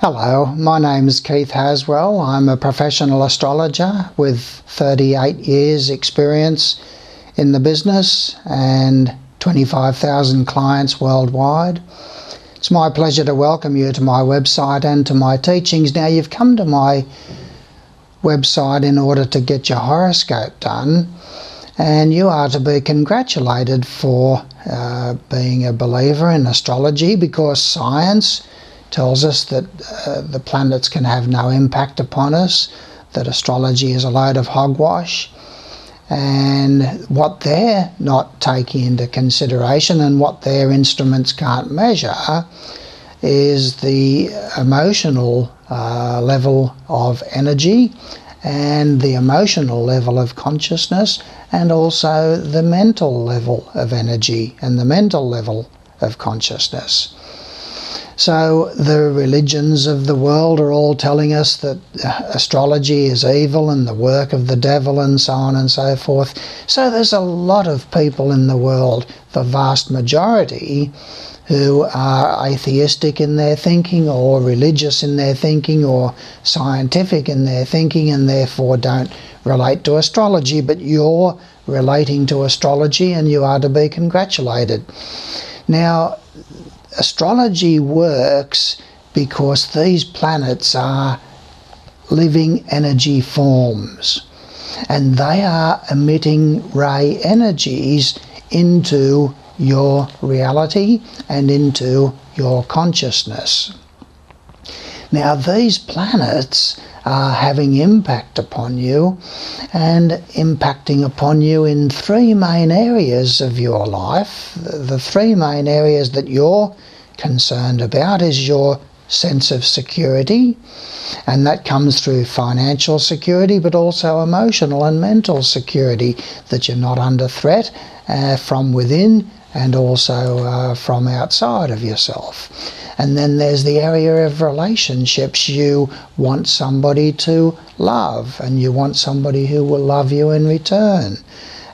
Hello, my name is Keith Haswell. I'm a professional astrologer with 38 years experience in the business and 25,000 clients worldwide. It's my pleasure to welcome you to my website and to my teachings. Now, you've come to my website in order to get your horoscope done, and you are to be congratulated for being a believer in astrology, because science tells us that the planets can have no impact upon us, that astrology is a load of hogwash, and what they're not taking into consideration and what their instruments can't measure is the emotional level of energy and the emotional level of consciousness, and also the mental level of energy and the mental level of consciousness. So the religions of the world are all telling us that astrology is evil and the work of the devil and so on and so forth. So there's a lot of people in the world, the vast majority, who are atheistic in their thinking, or religious in their thinking, or scientific in their thinking, and therefore don't relate to astrology. But you're relating to astrology, and you are to be congratulated. Now, astrology works because these planets are living energy forms, and they are emitting ray energies into your reality and into your consciousness. Now, these planets are having impact upon you, and impacting upon you in three main areas of your life. The three main areas that you're concerned about is your sense of security, and that comes through financial security, but also emotional and mental security, that you're not under threat from within and also from outside of yourself. And then there's the area of relationships. You want somebody to love, and you want somebody who will love you in return.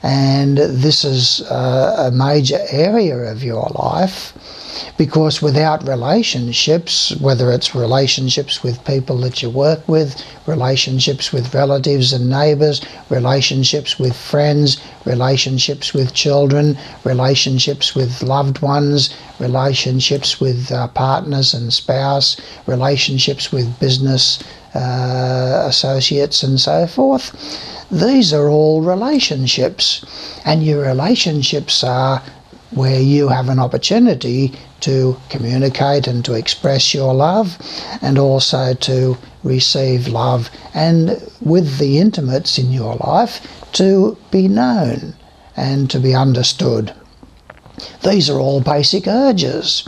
And this is a major area of your life, because without relationships, whether it's relationships with people that you work with, relationships with relatives and neighbours, relationships with friends, relationships with children, relationships with loved ones, relationships with partners and spouse, relationships with business associates and so forth. These are all relationships, and your relationships are where you have an opportunity to communicate and to express your love, and also to receive love, and with the intimates in your life to be known and to be understood. These are all basic urges.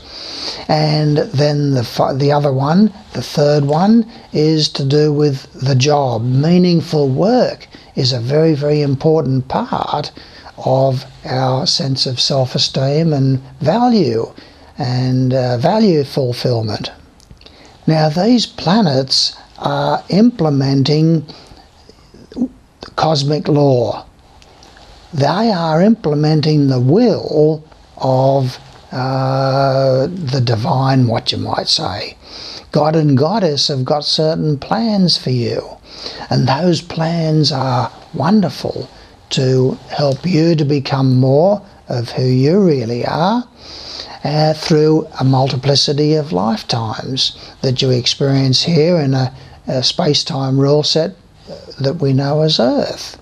And then the other one, the third one, is to do with the job. Meaningful work is a very, very important part of our sense of self-esteem and value fulfillment. Now, these planets are implementing cosmic law. They are implementing the will of the divine, what you might say. God and Goddess have got certain plans for you, and those plans are wonderful to help you to become more of who you really are through a multiplicity of lifetimes that you experience here in a space-time rule set that we know as Earth.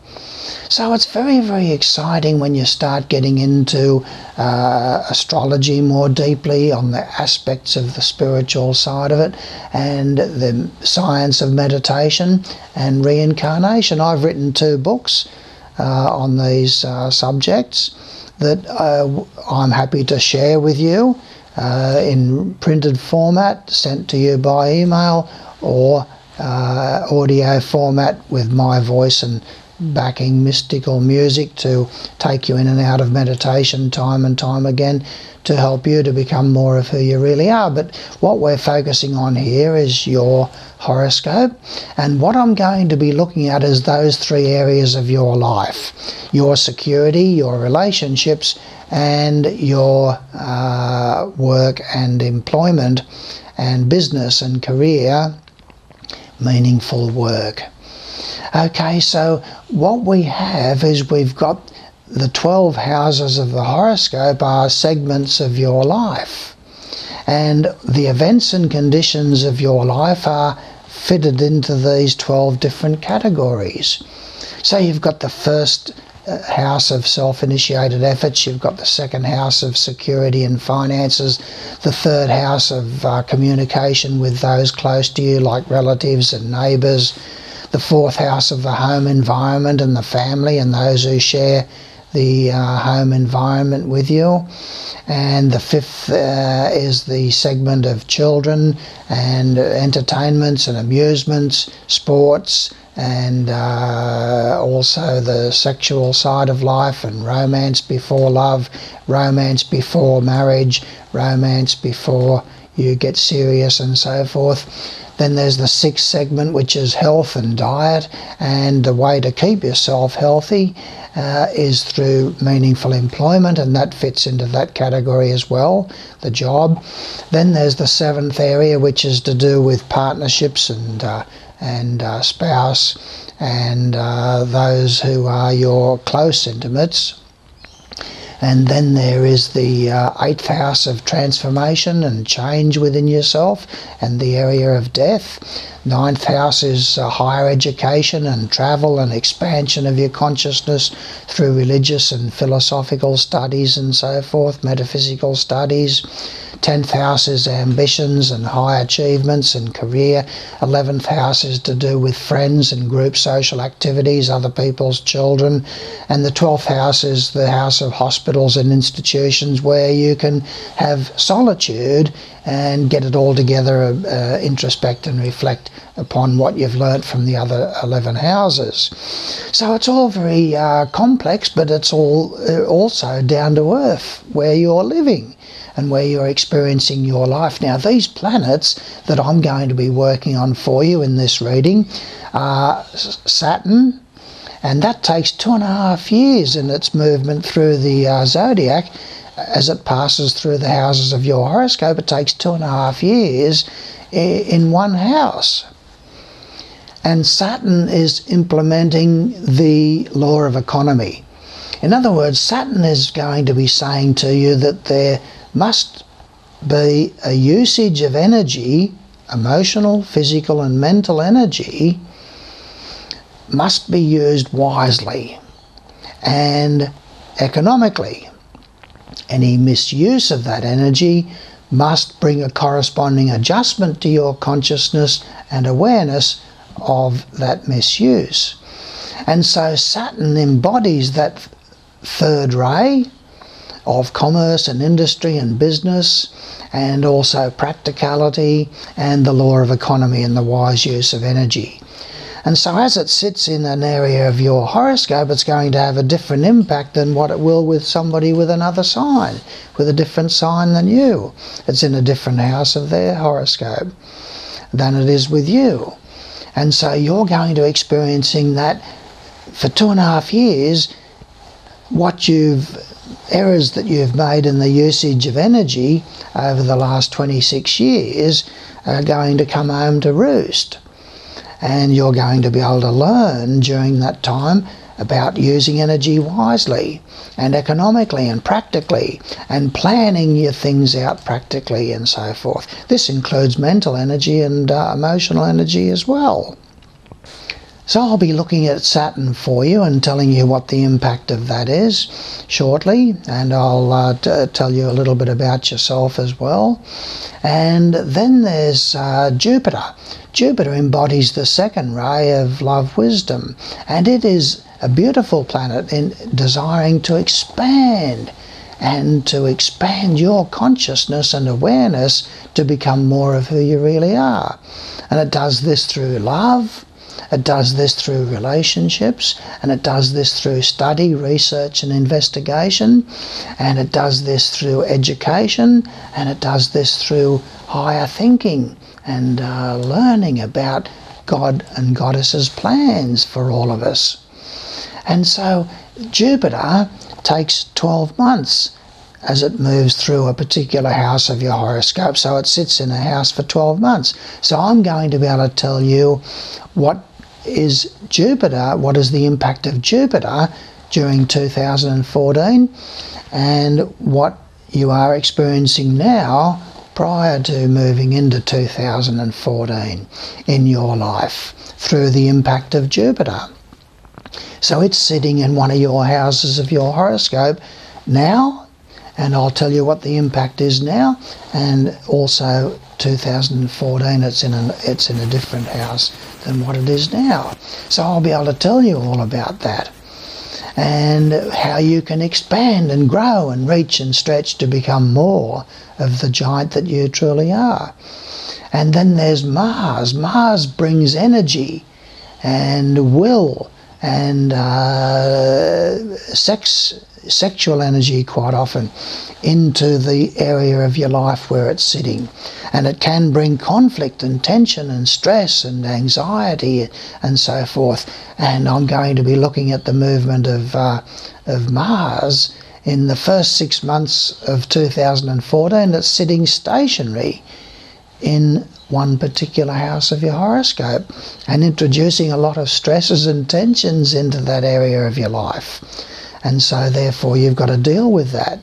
So it's very, very exciting when you start getting into astrology more deeply, on the aspects of the spiritual side of it, and the science of meditation and reincarnation. I've written 2 books on these subjects that I'm happy to share with you in printed format, sent to you by email, or audio format with my voice and backing mystical music to take you in and out of meditation time and time again, to help you to become more of who you really are. But what we're focusing on here is your horoscope, and what I'm going to be looking at is those 3 areas of your life: your security, your relationships, and your work and employment and business and career, meaningful work. Okay, so what we have is we've got the 12 houses of the horoscope are segments of your life. And the events and conditions of your life are fitted into these 12 different categories. So you've got the first house of self-initiated efforts, you've got the second house of security and finances, the third house of communication with those close to you like relatives and neighbours, the fourth house of the home environment and the family and those who share the home environment with you, and the fifth is the segment of children and entertainments and amusements, sports, and also the sexual side of life and romance before love, romance before marriage, romance before you get serious and so forth. Then there's the sixth segment, which is health and diet, and the way to keep yourself healthy is through meaningful employment, and that fits into that category as well, the job. Then there's the seventh area, which is to do with partnerships and spouse and those who are your close intimates. And then there is the eighth house of transformation and change within yourself and the area of death. Ninth house is higher education and travel and expansion of your consciousness through religious and philosophical studies and so forth, metaphysical studies. 10th house is ambitions and high achievements and career. 11th house is to do with friends and group social activities, other people's children. And the 12th house is the house of hospitals and institutions where you can have solitude and get it all together, introspect and reflect upon what you've learnt from the other 11 houses. So it's all very complex, but it's all also down to earth where you're living and where you're experiencing your life. Now, these planets that I'm going to be working on for you in this reading are Saturn, and that takes 2.5 years in its movement through the zodiac. As it passes through the houses of your horoscope, it takes 2.5 years in one house. And Saturn is implementing the law of economy. In other words, Saturn is going to be saying to you that there must be a usage of energy, emotional, physical and mental energy, must be used wisely and economically. Any misuse of that energy must bring a corresponding adjustment to your consciousness and awareness of that misuse. And so Saturn embodies that third ray of commerce and industry and business, and also practicality and the law of economy and the wise use of energy. And so as it sits in an area of your horoscope, it's going to have a different impact than what it will with somebody with another sign, with a different sign than you. It's in a different house of their horoscope than it is with you. And so you're going to be experiencing that for 2.5 years, errors that you've made in the usage of energy over the last 26 years are going to come home to roost. And you're going to be able to learn during that time about using energy wisely and economically and practically and planning your things out practically and so forth. This includes mental energy and emotional energy as well. So I'll be looking at Saturn for you and telling you what the impact of that is shortly, and I'll tell you a little bit about yourself as well. And then there's Jupiter. Jupiter embodies the second ray of love wisdom, and it is a beautiful planet in desiring to expand and to expand your consciousness and awareness to become more of who you really are. And it does this through love, it does this through relationships, and it does this through study, research and investigation, and it does this through education, and it does this through higher thinking and learning about God and Goddess's plans for all of us. And so Jupiter takes 12 months as it moves through a particular house of your horoscope. So it sits in a house for 12 months. So I'm going to be able to tell you what is Jupiter, what is the impact of Jupiter during 2014, and what you are experiencing now prior to moving into 2014 in your life through the impact of Jupiter. So it's sitting in one of your houses of your horoscope now, and I'll tell you what the impact is now, and also 2014 it's in a different house than what it is now. So I'll be able to tell you all about that, and how you can expand and grow and reach and stretch to become more of the giant that you truly are. And then there's Mars. Mars brings energy and will and sexual energy quite often into the area of your life where it's sitting, and it can bring conflict and tension and stress and anxiety and so forth. And I'm going to be looking at the movement of Mars in the first 6 months of 2014. It's sitting stationary in one particular house of your horoscope and introducing a lot of stresses and tensions into that area of your life. And so therefore you've got to deal with that.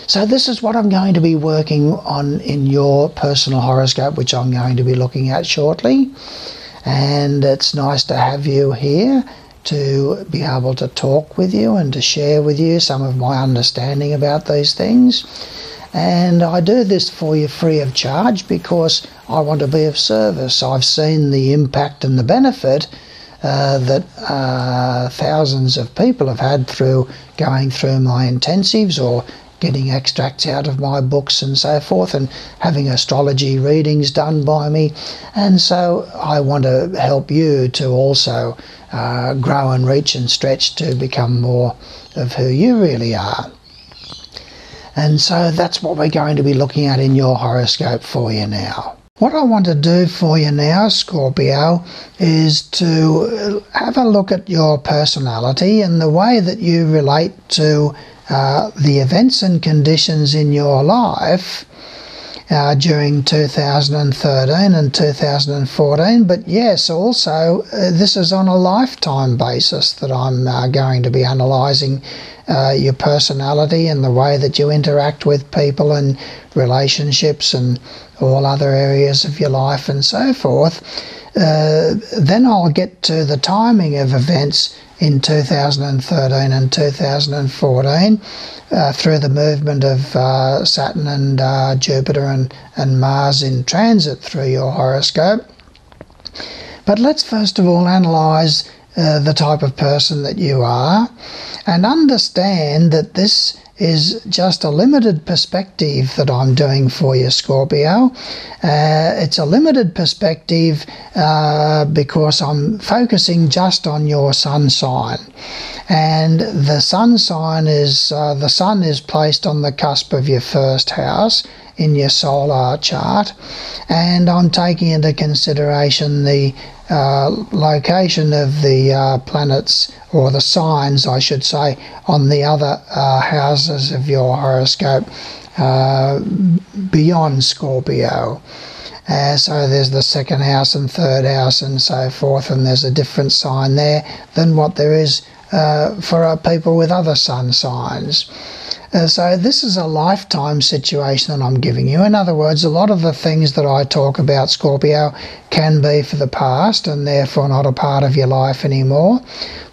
So this is what I'm going to be working on in your personal horoscope, which I'm going to be looking at shortly. And it's nice to have you here to be able to talk with you and to share with you some of my understanding about these things. And I do this for you free of charge because I want to be of service. I've seen the impact and the benefit that thousands of people have had through going through my intensives or getting extracts out of my books and so forth, and having astrology readings done by me. And so I want to help you to also grow and reach and stretch to become more of who you really are. And so that's what we're going to be looking at in your horoscope for you now. What I want to do for you now, Scorpio, is to have a look at your personality and the way that you relate to the events and conditions in your life during 2013 and 2014. But yes, also this is on a lifetime basis that I'm going to be analysing your personality and the way that you interact with people and relationships and all other areas of your life and so forth. Then I'll get to the timing of events in 2013 and 2014 through the movement of Saturn and Jupiter and Mars in transit through your horoscope. But let's first of all analyse the type of person that you are, and understand that this is just a limited perspective that I'm doing for you, Scorpio. It's a limited perspective because I'm focusing just on your sun sign. And the sun sign is, the sun is placed on the cusp of your first house in your solar chart. And I'm taking into consideration the location of the planets, or the signs I should say, on the other houses of your horoscope beyond Scorpio. So there's the second house and third house and so forth, and there's a different sign there than what there is for people with other sun signs. So this is a lifetime situation that I'm giving you. In other words, a lot of the things that I talk about, Scorpio, can be for the past and therefore not a part of your life anymore.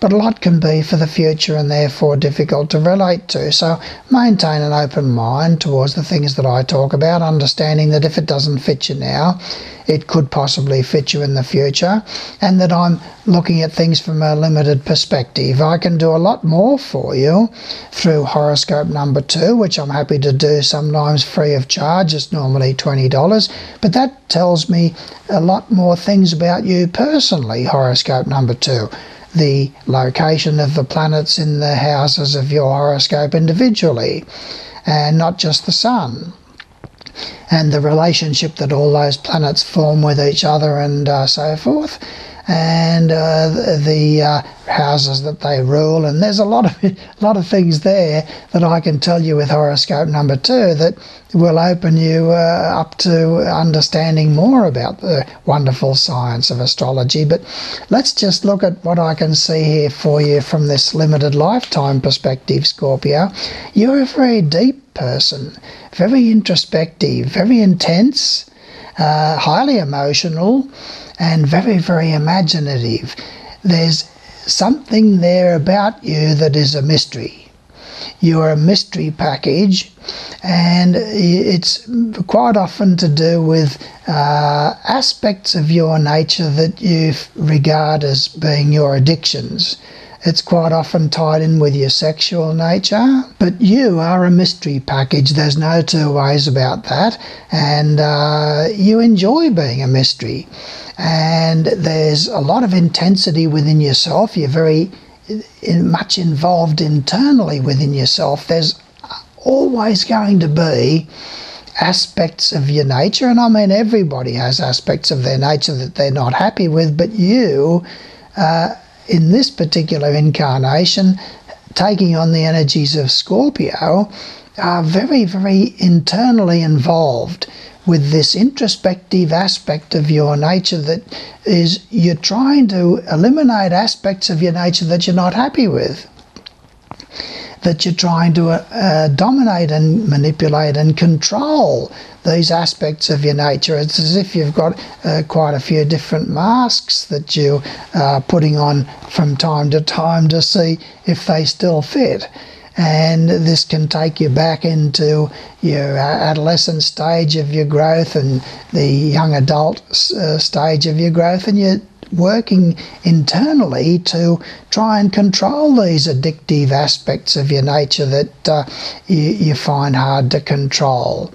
But a lot can be for the future and therefore difficult to relate to. So maintain an open mind towards the things that I talk about, understanding that if it doesn't fit you now, it could possibly fit you in the future, and that I'm looking at things from a limited perspective. I can do a lot more for you through horoscope number 2, which I'm happy to do sometimes free of charge. It's normally $20, but that tells me a lot more things about you personally, horoscope number 2. The location of the planets in the houses of your horoscope individually, and not just the sun, and the relationship that all those planets form with each other and so forth. and the houses that they rule. And there's a lot of things there that I can tell you with horoscope number 2 that will open you up to understanding more about the wonderful science of astrology. But let's just look at what I can see here for you from this limited lifetime perspective, Scorpio. You're a very deep person, very introspective, very intense, highly emotional, and very, very imaginative. There's something there about you that is a mystery. You are a mystery package, and it's quite often to do with aspects of your nature that you regard as being your addictions. It's quite often tied in with your sexual nature, but you are a mystery package. There's no two ways about that, and you enjoy being a mystery. And there's a lot of intensity within yourself. You're very much involved internally within yourself. There's always going to be aspects of your nature, and I mean everybody has aspects of their nature that they're not happy with, but you, in this particular incarnation, taking on the energies of Scorpio, are very, very internally involved with this introspective aspect of your nature that is, you're trying to eliminate aspects of your nature that you're not happy with, that you're trying to dominate and manipulate and control these aspects of your nature. It's as if you've got quite a few different masks that you are putting on from time to time to see if they still fit. And this can take you back into your adolescent stage of your growth and the young adult stage of your growth, and you're working internally to try and control these addictive aspects of your nature that you find hard to control.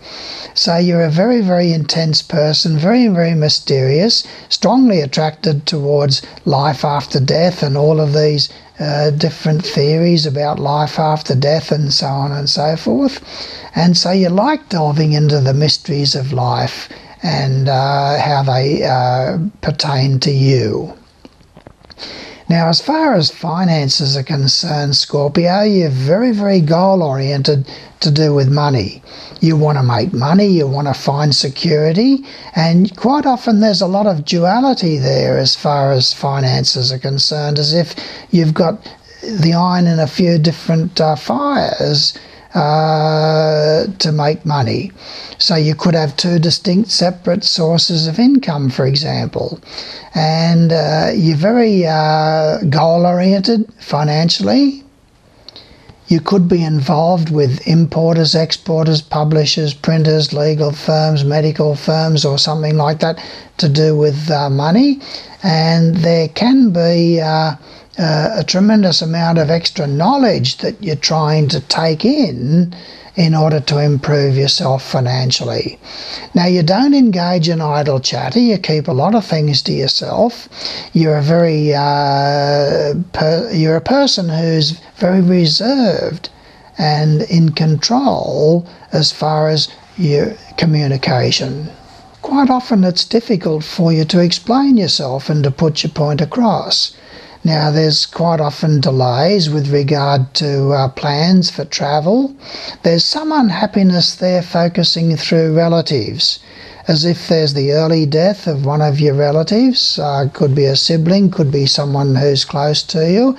So you're a very, very intense person, very, very mysterious, strongly attracted towards life after death and all of these different theories about life after death and so on and so forth. And so you like delving into the mysteries of life and how they pertain to you. Now, as far as finances are concerned, Scorpio, you're very, very goal-oriented to do with money. You want to make money, you want to find security, and quite often there's a lot of duality there as far as finances are concerned, as if you've got the iron in a few different fires to make money. So you could have two distinct separate sources of income, for example, and you're very goal-oriented financially. You could be involved with importers, exporters, publishers, printers, legal firms, medical firms, or something like that to do with money. And there can be a tremendous amount of extra knowledge that you're trying to take in order to improve yourself financially. Now, you don't engage in idle chatter. You keep a lot of things to yourself. You're a very you're a person who's very reserved and in control as far as your communication. Quite often it's difficult for you to explain yourself and to put your point across. Now, there's quite often delays with regard to plans for travel. There's some unhappiness there focusing through relatives, as if there's the early death of one of your relatives. Could be a sibling, could be someone who's close to you,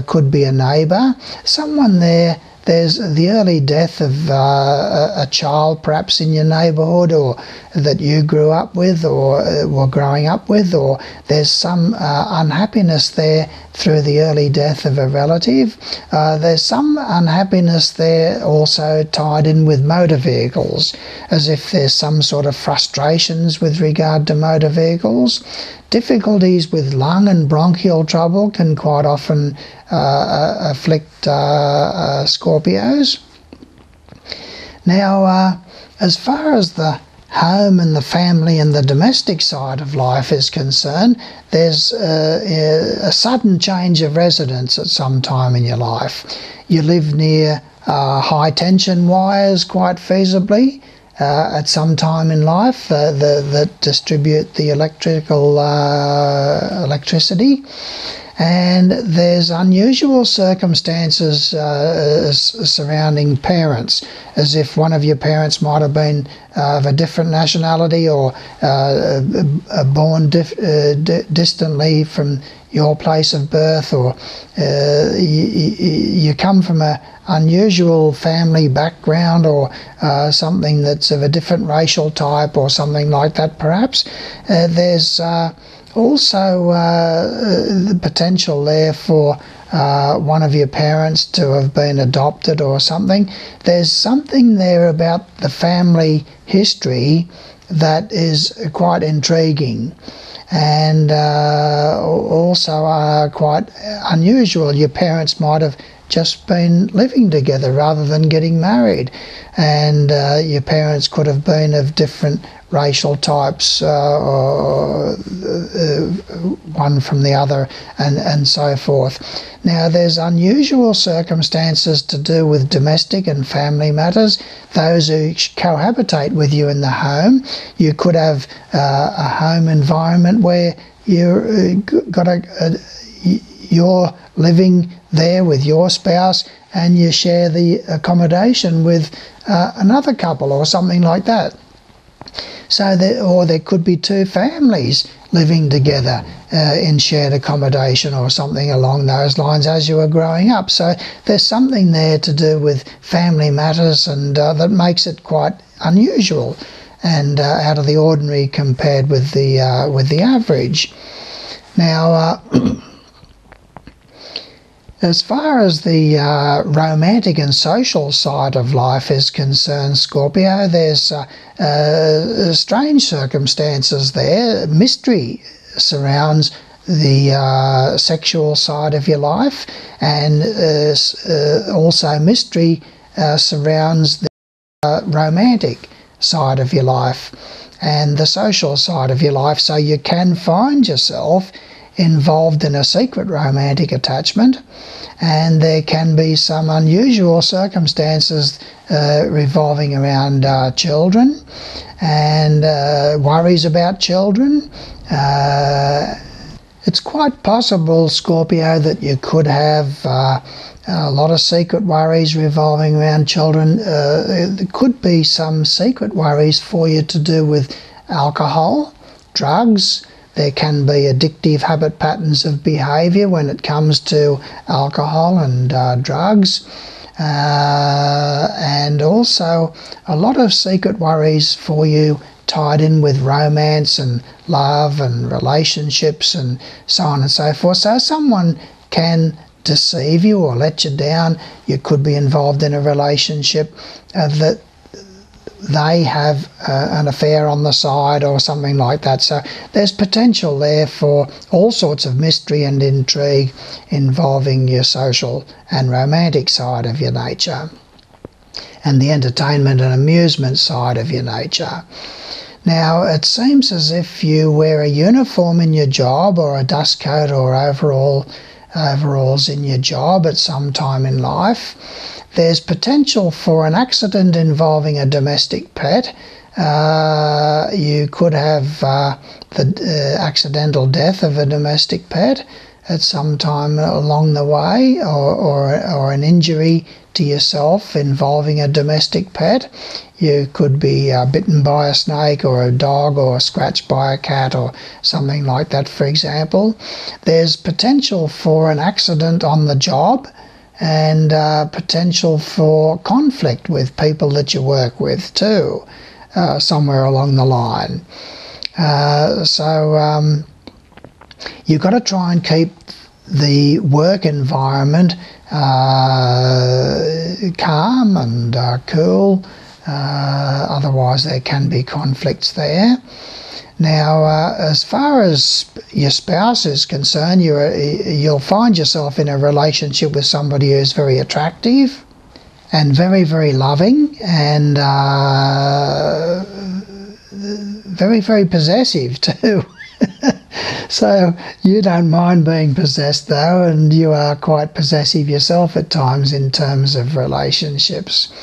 could be a neighbour. Someone there, there's the early death of a child perhaps in your neighbourhood, or that you grew up with or were growing up with, or there's some unhappiness there through the early death of a relative. There's some unhappiness there also tied in with motor vehicles, as if there's some sort of frustrations with regard to motor vehicles. Difficulties with lung and bronchial trouble can quite often afflict Scorpios. Now, as far as the home and the family and the domestic side of life is concerned, there's a sudden change of residence at some time in your life. You live near high tension wires quite feasibly, at some time in life that distribute the electricity. And there's unusual circumstances surrounding parents, as if one of your parents might have been of a different nationality or born distantly from your place of birth, or you come from an unusual family background, or something that's of a different racial type or something like that perhaps. There's also the potential there for one of your parents to have been adopted or something. There's something there about the family history that is quite intriguing, and also quite unusual. Your parents might have just been living together rather than getting married, and your parents could have been of different racial types, one from the other, and so forth. Now, there's unusual circumstances to do with domestic and family matters. Those who cohabitate with you in the home, you could have a home environment where you're living there with your spouse and you share the accommodation with another couple or something like that. So there could be two families living together in shared accommodation or something along those lines as you are growing up. So there's something there to do with family matters, and that makes it quite unusual and out of the ordinary compared with the average. Now, as far as the romantic and social side of life is concerned, Scorpio, there's strange circumstances there. Mystery surrounds the sexual side of your life, and also mystery surrounds the romantic side of your life and the social side of your life. So you can find yourself involved in a secret romantic attachment, and there can be some unusual circumstances revolving around children and worries about children. It's quite possible, Scorpio, that you could have a lot of secret worries revolving around children. There could be some secret worries for you to do with alcohol, drugs. There can be addictive habit patterns of behaviour when it comes to alcohol and drugs. And also a lot of secret worries for you tied in with romance and love and relationships and so on and so forth. So someone can deceive you or let you down. You could be involved in a relationship that they have an affair on the side or something like that. So there's potential there for all sorts of mystery and intrigue involving your social and romantic side of your nature, and the entertainment and amusement side of your nature. Now, it seems as if you wear a uniform in your job, or a dust coat or overalls in your job at some time in life. There's potential for an accident involving a domestic pet. You could have the accidental death of a domestic pet at some time along the way, or an injury to yourself involving a domestic pet. You could be bitten by a snake or a dog, or scratched by a cat or something like that, for example. There's potential for an accident on the job, and potential for conflict with people that you work with too, somewhere along the line. So you've got to try and keep the work environment calm and cool, otherwise there can be conflicts there. Now, as far as your spouse is concerned, you'll find yourself in a relationship with somebody who's very attractive and very, very loving, and very, very possessive too. So you don't mind being possessed though, and you are quite possessive yourself at times in terms of relationships.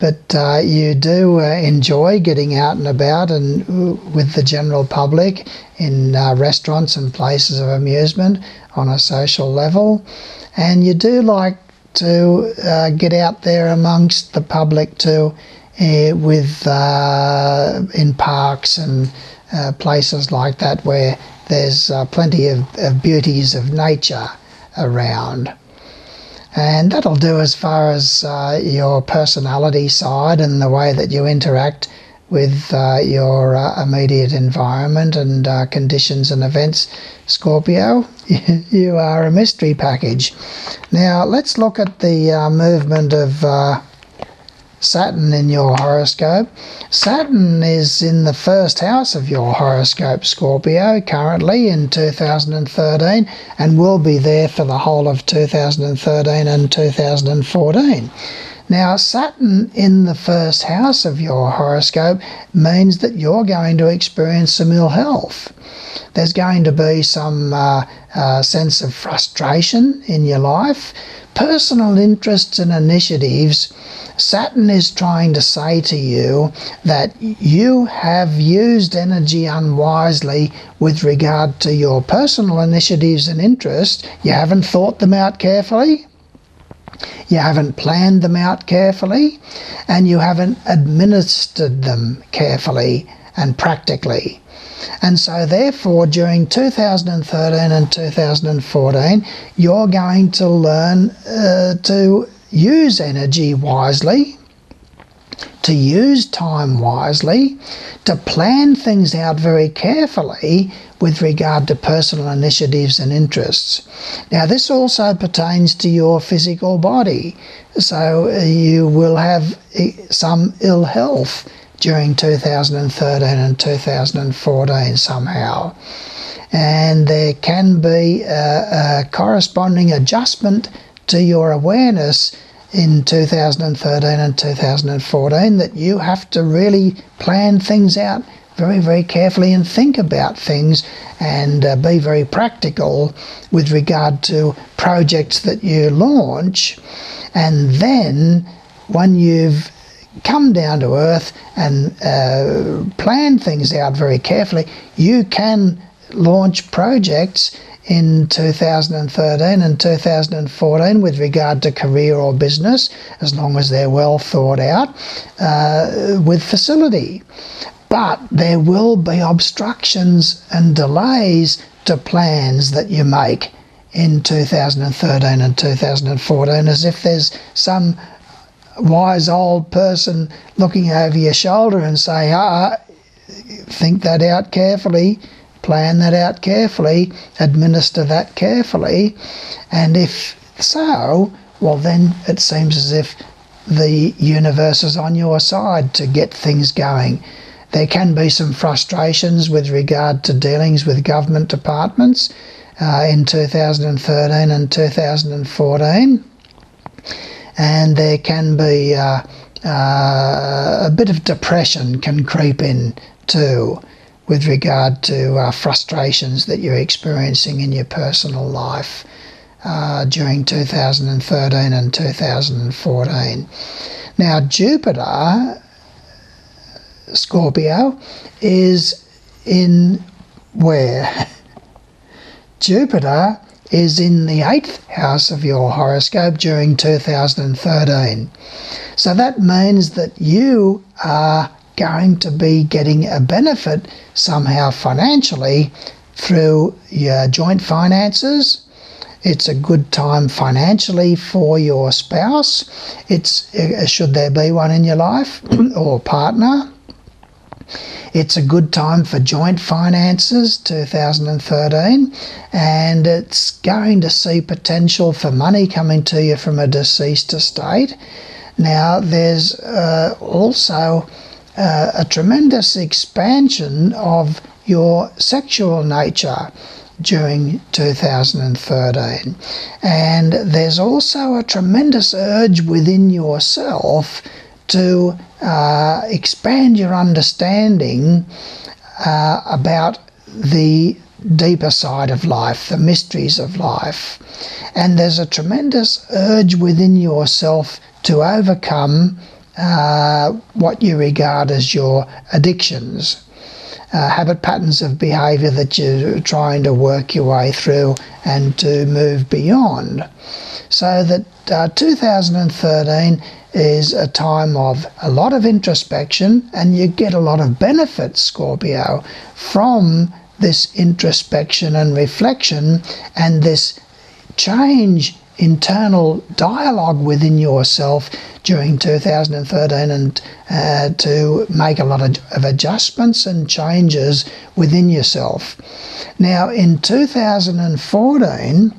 but you do enjoy getting out and about and with the general public in restaurants and places of amusement on a social level, and you do like to get out there amongst the public too, with in parks and places like that where there's plenty of beauties of nature around. And that'll do as far as your personality side and the way that you interact with your immediate environment and conditions and events. Scorpio, you are a mystery package. Now let's look at the movement of Saturn in your horoscope. Saturn is in the first house of your horoscope, Scorpio, currently in 2013, and will be there for the whole of 2013 and 2014. Now, Saturn in the first house of your horoscope means that you're going to experience some ill health. There's going to be some sense of frustration in your life. Personal interests and initiatives, Saturn is trying to say to you that you have used energy unwisely with regard to your personal initiatives and interests. You haven't thought them out carefully, you haven't planned them out carefully, and you haven't administered them carefully and practically. And so therefore during 2013 and 2014 you're going to learn to use energy wisely, to use time wisely, to plan things out very carefully with regard to personal initiatives and interests. Now this also pertains to your physical body, so you will have some ill health during 2013 and 2014 somehow. And there can be a corresponding adjustment to your awareness in 2013 and 2014 that you have to really plan things out very, very carefully and think about things and be very practical with regard to projects that you launch. And then when you've come down to earth and plan things out very carefully, you can launch projects in 2013 and 2014 with regard to career or business, as long as they're well thought out, with facility. But there will be obstructions and delays to plans that you make in 2013 and 2014, as if there's some wise old person looking over your shoulder and say, think that out carefully, plan that out carefully, administer that carefully. And if so, well then it seems as if the universe is on your side to get things going. There can be some frustrations with regard to dealings with government departments in 2013 and 2014. And there can be a bit of depression can creep in too with regard to frustrations that you're experiencing in your personal life during 2013 and 2014. Now Jupiter, Scorpio, is in where? Jupiter is in the 8th house of your horoscope during 2013. So that means that you are going to be getting a benefit somehow financially through your joint finances. It's a good time financially for your spouse. It's should there be one in your life or partner. It's a good time for joint finances, 2013, and it's going to see potential for money coming to you from a deceased estate. Now, there's also a tremendous expansion of your sexual nature during 2013, and there's also a tremendous urge within yourself to expand your understanding about the deeper side of life, the mysteries of life. And there's a tremendous urge within yourself to overcome what you regard as your addictions, habit patterns of behaviour that you're trying to work your way through and to move beyond. So that 2013 is a time of a lot of introspection, and you get a lot of benefits, Scorpio, from this introspection and reflection and this change, internal dialogue within yourself during 2013, and to make a lot of adjustments and changes within yourself. Now in 2014,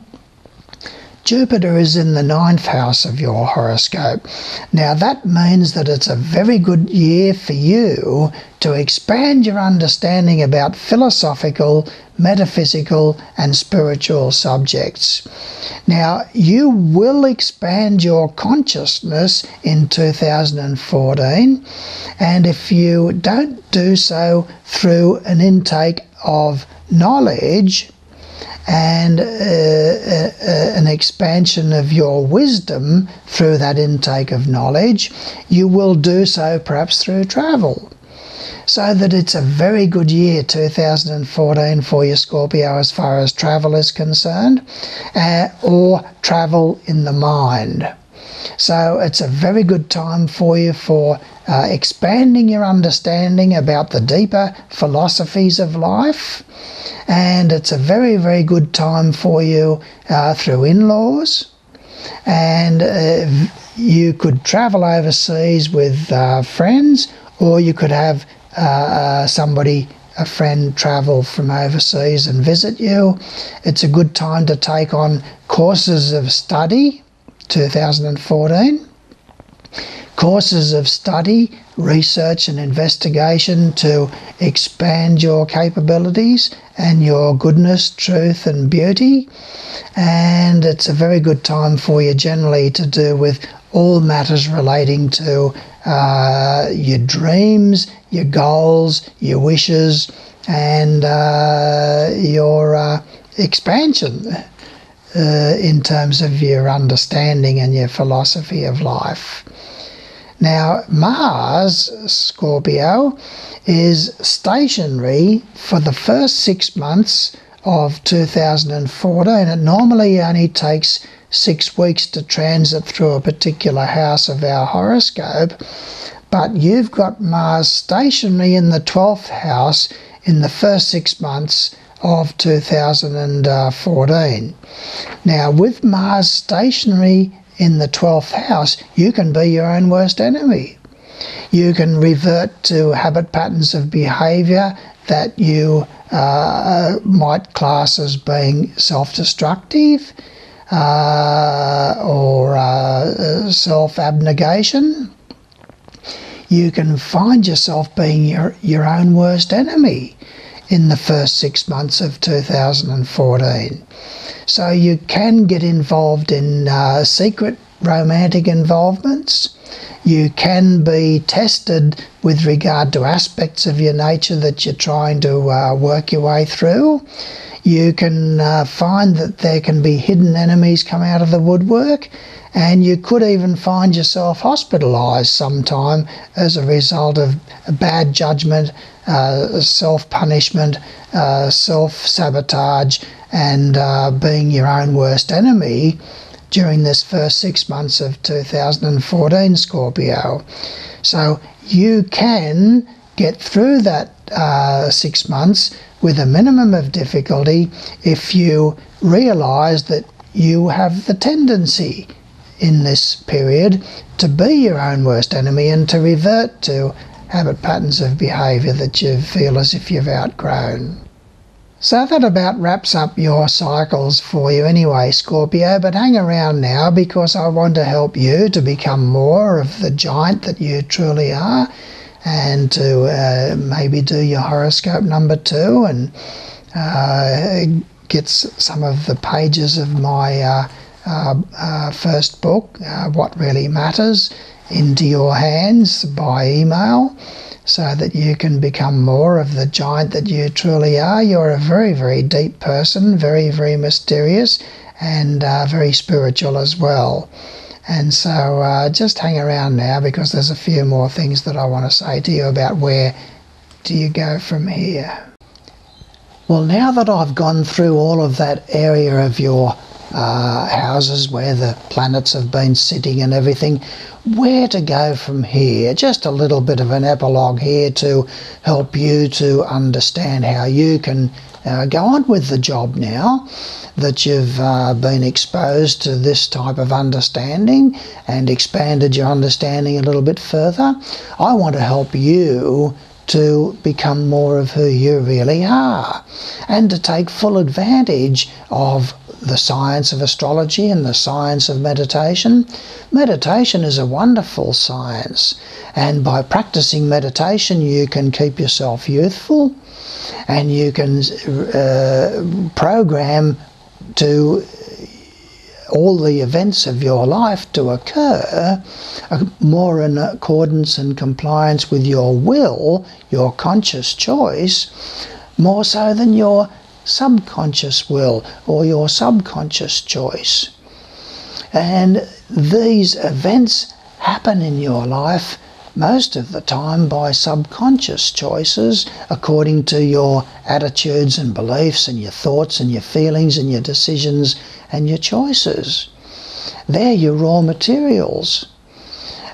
Jupiter is in the 9th house of your horoscope. Now that means that it's a very good year for you to expand your understanding about philosophical, metaphysical and spiritual subjects. Now you will expand your consciousness in 2014, and if you don't do so through an intake of knowledge and an expansion of your wisdom through that intake of knowledge, you will do so perhaps through travel. So that it's a very good year, 2014, for you, Scorpio, as far as travel is concerned, or travel in the mind. So it's a very good time for you for expanding your understanding about the deeper philosophies of life, and it's a very, very good time for you through in-laws, and you could travel overseas with friends, or you could have a friend travel from overseas and visit you. It's a good time to take on courses of study, 2014. Courses of study, research and investigation to expand your capabilities and your goodness, truth and beauty. And it's a very good time for you generally to do with all matters relating to your dreams, your goals, your wishes and your expansion in terms of your understanding and your philosophy of life. Now, Mars, Scorpio, is stationary for the first 6 months of 2014. It normally only takes 6 weeks to transit through a particular house of our horoscope, but you've got Mars stationary in the 12th house in the first 6 months of 2014. Now, with Mars stationary in the 12th house, you can be your own worst enemy. You can revert to habit patterns of behaviour that you might class as being self-destructive or self-abnegation. You can find yourself being your own worst enemy in the first 6 months of 2014. So you can get involved in secret romantic involvements. You can be tested with regard to aspects of your nature that you're trying to work your way through. You can find that there can be hidden enemies come out of the woodwork, and you could even find yourself hospitalised sometime as a result of bad judgment, self-punishment, self-sabotage, and being your own worst enemy during this first 6 months of 2014, Scorpio. So you can get through that 6 months with a minimum of difficulty if you realise that you have the tendency in this period to be your own worst enemy and to revert to habit patterns of behaviour that you feel as if you've outgrown. So that about wraps up your cycles for you anyway, Scorpio, but hang around now because I want to help you to become more of the giant that you truly are, and to maybe do your horoscope number 2 and get some of the pages of my first book, What Really Matters, into your hands by email, so that you can become more of the giant that you truly are. You're a very, very deep person, very, very mysterious, and very spiritual as well. And so just hang around now, because there's a few more things that I want to say to you about where do you go from here. Well, now that I've gone through all of that area of your houses where the planets have been sitting and everything, where to go from here? Just a little bit of an epilogue here to help you to understand how you can go on with the job now that you've been exposed to this type of understanding and expanded your understanding a little bit further. I want to help you to become more of who you really are, and to take full advantage of the science of astrology and the science of meditation. Meditation is a wonderful science, and by practicing meditation you can keep yourself youthful, and you can program to all the events of your life to occur more in accordance and compliance with your will, your conscious choice, more so than your subconscious will or your subconscious choice. And these events happen in your life most of the time by subconscious choices, according to your attitudes and beliefs and your thoughts and your feelings and your decisions and your choices. They're your raw materials,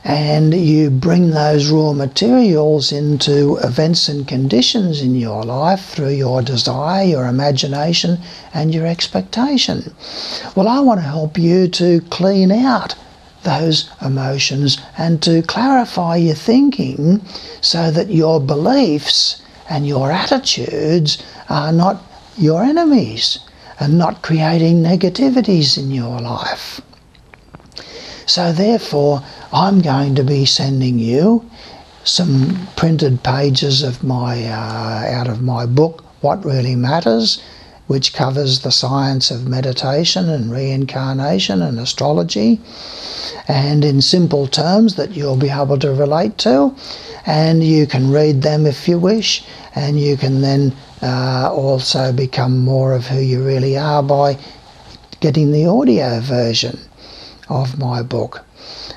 and you bring those raw materials into events and conditions in your life through your desire, your imagination and your expectation. Well, I want to help you to clean out those emotions and to clarify your thinking so that your beliefs and your attitudes are not your enemies and not creating negativities in your life. So therefore, I'm going to be sending you some printed pages of my out of my book, What Really Matters, which covers the science of meditation and reincarnation and astrology, and in simple terms that you'll be able to relate to. And you can read them if you wish, and you can then also become more of who you really are by getting the audio version of my book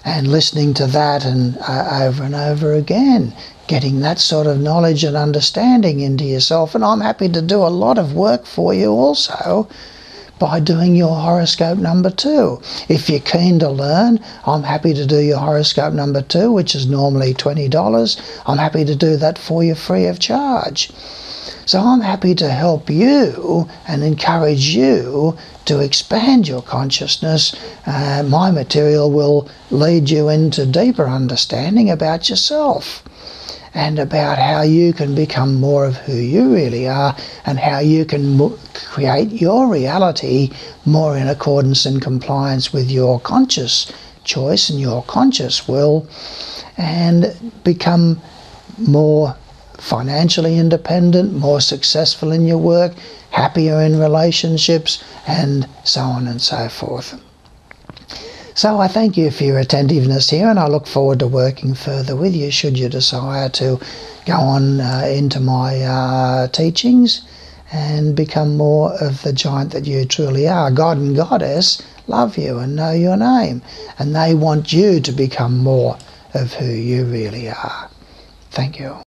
and listening to that and over and over again, getting that sort of knowledge and understanding into yourself. And I'm happy to do a lot of work for you also by doing your horoscope number 2. If you're keen to learn, I'm happy to do your horoscope number 2, which is normally $20. I'm happy to do that for you free of charge. So I'm happy to help you and encourage you to expand your consciousness. My material will lead you into deeper understanding about yourself and about how you can become more of who you really are, and how you can create your reality more in accordance and compliance with your conscious choice and your conscious will, and become more financially independent, more successful in your work, happier in relationships, and so on and so forth. So I thank you for your attentiveness here, and I look forward to working further with you should you desire to go on into my teachings and become more of the giant that you truly are. God and Goddess love you and know your name, and they want you to become more of who you really are. Thank you.